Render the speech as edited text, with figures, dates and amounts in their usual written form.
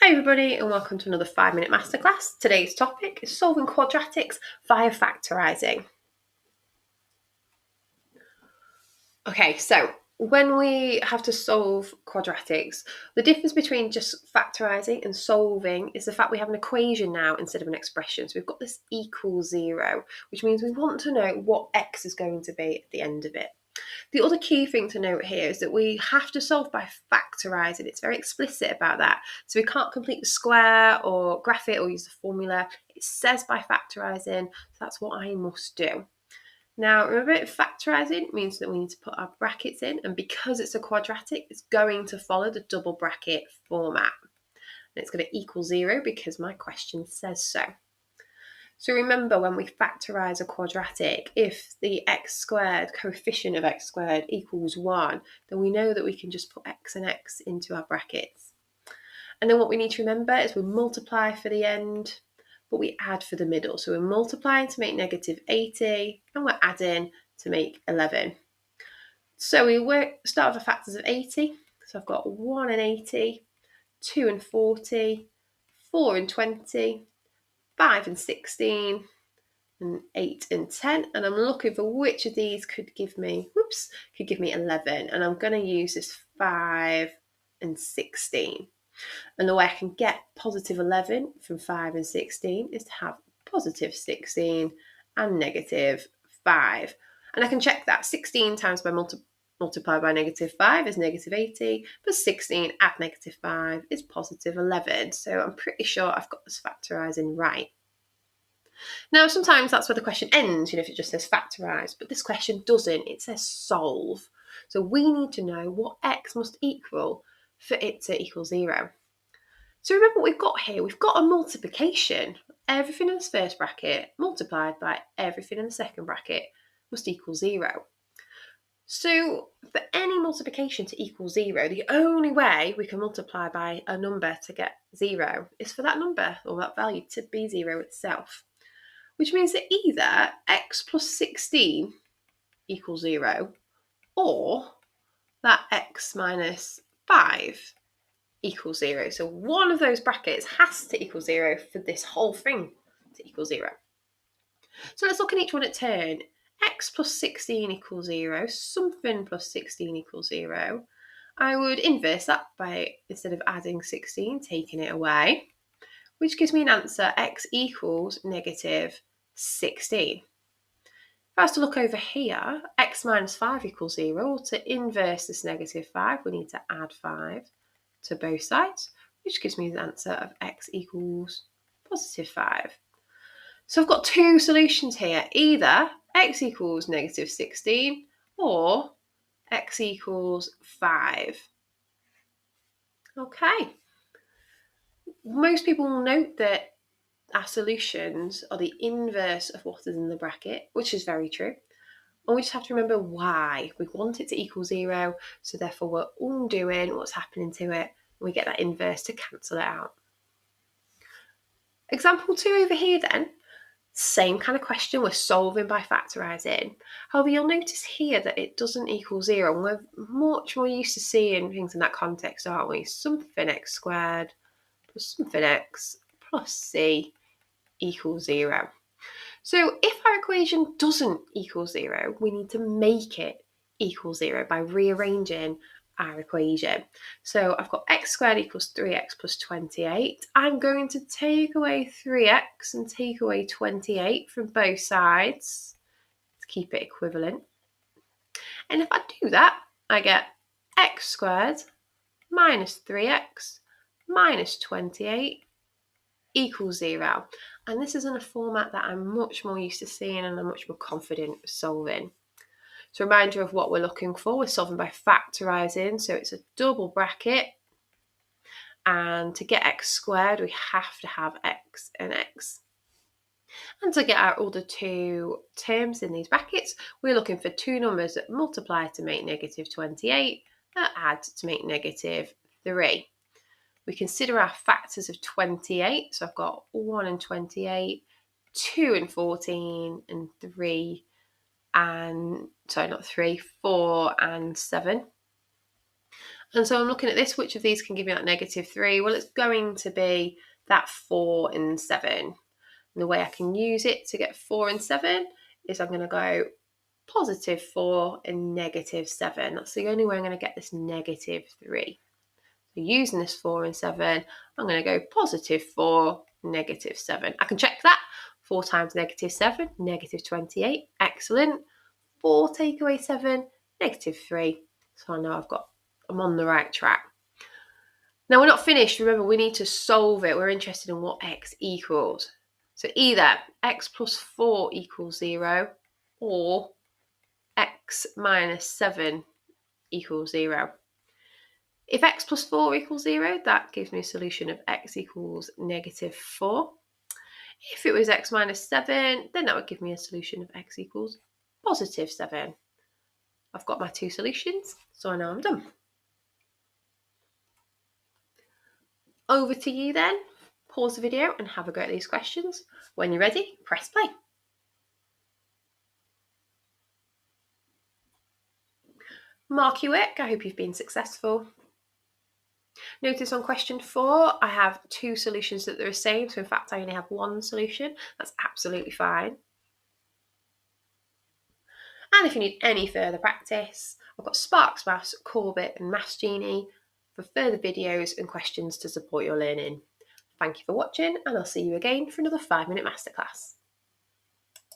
Hi everybody and welcome to another 5-minute masterclass. Today's topic is solving quadratics via factorising. Okay, so when we have to solve quadratics, the difference between just factorising and solving is the fact we have an equation now instead of an expression. So we've got this equals 0, which means we want to know what x is going to be at the end of it. The other key thing to note here is that we have to solve by factorising. It's very explicit about that. So we can't complete the square or graph it or use the formula. It says by factorising, so that's what I must do. Now, remember, factorising means that we need to put our brackets in, and because it's a quadratic, it's going to follow the double bracket format. And it's going to equal 0 because my question says so. So remember, when we factorise a quadratic, if the x squared, coefficient of x squared equals 1, then we know that we can just put x and x into our brackets. And then what we need to remember is we multiply for the end, but we add for the middle. So we're multiplying to make negative 80, and we're adding to make 11. So we start with the factors of 80. So I've got 1 and 80, 2 and 40, 4 and 20, 5 and 16, and 8 and 10, and I'm looking for which of these could give me 11, and I'm going to use this 5 and 16. And the way I can get positive 11 from 5 and 16 is to have positive 16 and negative 5. And I can check that 16 times by multiply by negative 5 is negative 80, but 16 add negative 5 is positive 11. So I'm pretty sure I've got this factorising right. Now, sometimes that's where the question ends, if it just says factorise, but this question doesn't. It says solve. So we need to know what x must equal for it to equal 0. So remember what we've got here. We've got a multiplication. Everything in this first bracket multiplied by everything in the second bracket must equal 0. So for any multiplication to equal 0, the only way we can multiply by a number to get 0 is for that number or that value to be 0 itself. Which means that either x plus 16 equals 0 or that x minus 5 equals 0. So one of those brackets has to equal 0 for this whole thing to equal 0. So let's look at each one in turn. X plus 16 equals 0, something plus 16 equals 0. I would inverse that by, instead of adding 16, taking it away, which gives me an answer x equals negative 16. If I was to look over here, x minus 5 equals 0. To inverse this negative 5, we need to add 5 to both sides, which gives me the answer of x equals positive 5. So I've got two solutions here. Either x equals negative 16 or x equals 5. Okay. Most people will note that our solutions are the inverse of what is in the bracket, which is very true. And we just have to remember why. We want it to equal 0, so therefore we're undoing what's happening to it, and we get that inverse to cancel it out. Example 2 over here then, same kind of question, we're solving by factorising. However, you'll notice here that it doesn't equal 0, and we're much more used to seeing things in that context, aren't we? Something x squared plus something x plus c equals 0. So if our equation doesn't equal 0, we need to make it equal 0 by rearranging our equation. So I've got x squared equals 3x plus 28. I'm going to take away 3x and take away 28 from both sides to keep it equivalent. And if I do that, I get x squared minus 3x minus 28 equals 0. And this is in a format that I'm much more used to seeing and I'm much more confident solving. So a reminder of what we're looking for, we're solving by factorising, so it's a double bracket. And to get x squared, we have to have x and x. And to get our other two terms in these brackets, we're looking for two numbers that multiply to make negative 28 and add to make negative 3. We consider our factors of 28. So I've got 1 and 28, 2 and 14, and 4 and 7. And so I'm looking at this, which of these can give me that -3? Well, it's going to be that 4 and 7. And the way I can use it to get 4 and 7 is I'm going to go +4 and -7. That's the only way I'm going to get this -3. So using this 4 and 7, I'm going to go +4, -7. I can check that. 4 times -7, -28. Excellent. 4 take away 7, -3. So I know I'm on the right track. Now we're not finished. Remember, we need to solve it. We're interested in what x equals. So either x plus 4 equals 0 or x minus 7 equals 0. If x plus 4 equals 0, that gives me a solution of x equals -4. If it was x minus 7, then that would give me a solution of x equals +7. I've got my two solutions, so I know I'm done. Over to you then. Pause the video and have a go at these questions. When you're ready, press play. Mark your work. I hope you've been successful. Notice on question 4, I have two solutions that are the same. So in fact, I only have one solution. That's absolutely fine. And if you need any further practice, I've got Sparks Maths, Corbett and Maths Genie for further videos and questions to support your learning. Thank you for watching, and I'll see you again for another 5-minute masterclass.